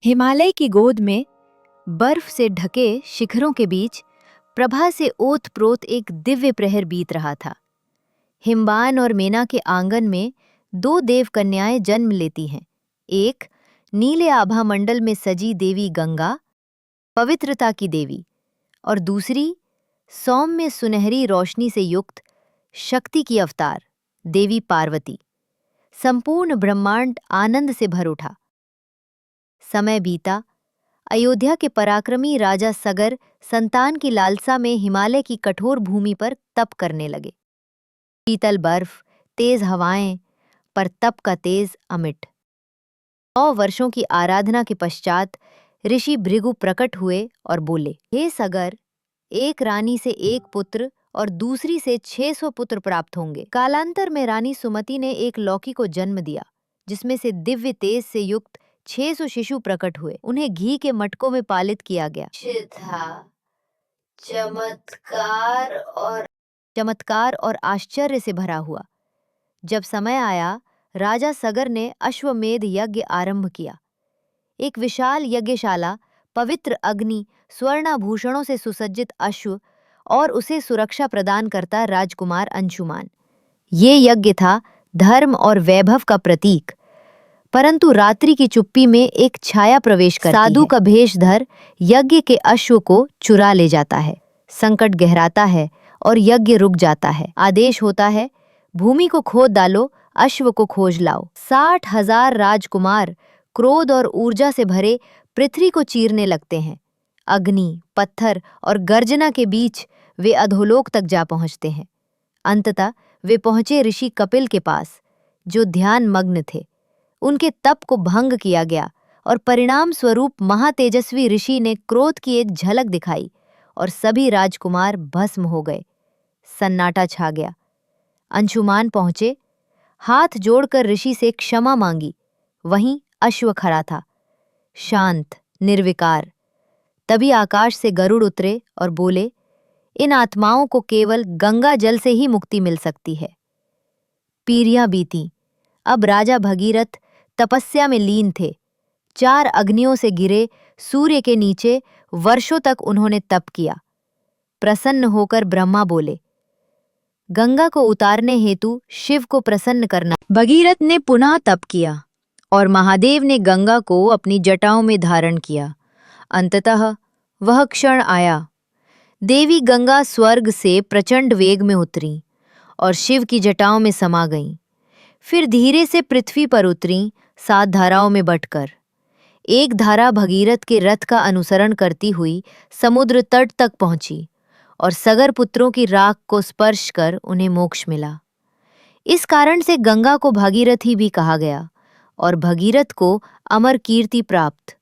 हिमालय की गोद में बर्फ से ढके शिखरों के बीच प्रभा से ओत-प्रोत एक दिव्य प्रहर बीत रहा था। हिमबान और मेना के आंगन में दो देव कन्याएं जन्म लेती हैं। एक नीले आभा मंडल में सजी देवी गंगा, पवित्रता की देवी, और दूसरी सौम्य सुनहरी रोशनी से युक्त शक्ति की अवतार देवी पार्वती। संपूर्ण ब्रह्मांड आनंद से भर उठा। समय बीता। अयोध्या के पराक्रमी राजा सगर संतान की लालसा में हिमालय की कठोर भूमि पर तप करने लगे। शीतल बर्फ, तेज हवाएं, पर तप का तेज अमिट। 100 वर्षों की आराधना के पश्चात ऋषि भृगु प्रकट हुए और बोले, हे सगर, एक रानी से एक पुत्र और दूसरी से 600 पुत्र प्राप्त होंगे। कालांतर में रानी सुमति ने एक लौकी को जन्म दिया, जिसमें से दिव्य तेज से युक्त 600 शिशु प्रकट हुए। उन्हें घी के मटकों में पालित किया गया। चमत्कार और आश्चर्य से भरा हुआ। जब समय आया, राजा सगर ने अश्वमेध यज्ञ आरंभ किया। एक विशाल यज्ञशाला, पवित्र अग्नि, स्वर्णाभूषणों से सुसज्जित अश्व और उसे सुरक्षा प्रदान करता राजकुमार अंशुमान। ये यज्ञ था धर्म और वैभव का प्रतीक। परंतु रात्रि की चुप्पी में एक छाया प्रवेश करती है। साधु का भेष धर यज्ञ के अश्व को चुरा ले जाता है। संकट गहराता है और यज्ञ रुक जाता है। आदेश होता है, भूमि को खोद डालो, अश्व को खोज लाओ। 60,000 राजकुमार क्रोध और ऊर्जा से भरे पृथ्वी को चीरने लगते हैं। अग्नि, पत्थर और गर्जना के बीच वे अधोलोक तक जा पहुंचते हैं। अंततः वे पहुंचे ऋषि कपिल के पास, जो ध्यान मग्न थे। उनके तप को भंग किया गया और परिणाम स्वरूप महातेजस्वी ऋषि ने क्रोध की एक झलक दिखाई और सभी राजकुमार भस्म हो गए। सन्नाटा छा गया। अंशुमान पहुंचे, हाथ जोड़कर ऋषि से क्षमा मांगी। वहीं अश्व खड़ा था, शांत, निर्विकार। तभी आकाश से गरुड़ उतरे और बोले, इन आत्माओं को केवल गंगा जल से ही मुक्ति मिल सकती है। पीढ़ियां बीती। अब राजा भगीरथ तपस्या में लीन थे। 4 अग्नियों से गिरे सूर्य के नीचे वर्षों तक उन्होंने तप किया। प्रसन्न होकर ब्रह्मा बोले, गंगा को उतारने हेतु शिव को प्रसन्न करना। भगीरथ ने पुनः तप किया और महादेव ने गंगा को अपनी जटाओं में धारण किया। अंततः वह क्षण आया। देवी गंगा स्वर्ग से प्रचंड वेग में उतरी और शिव की जटाओं में समा गईं। फिर धीरे से पृथ्वी पर उतरीं, 7 धाराओं में बंटकर। एक धारा भगीरथ के रथ का अनुसरण करती हुई समुद्र तट तक पहुंची और सगर पुत्रों की राख को स्पर्श कर उन्हें मोक्ष मिला। इस कारण से गंगा को भागीरथी भी कहा गया और भगीरथ को अमर कीर्ति प्राप्त।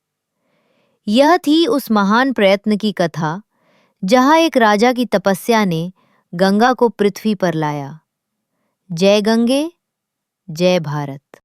यह थी उस महान प्रयत्न की कथा, जहां एक राजा की तपस्या ने गंगा को पृथ्वी पर लाया। जय गंगे, जय भारत।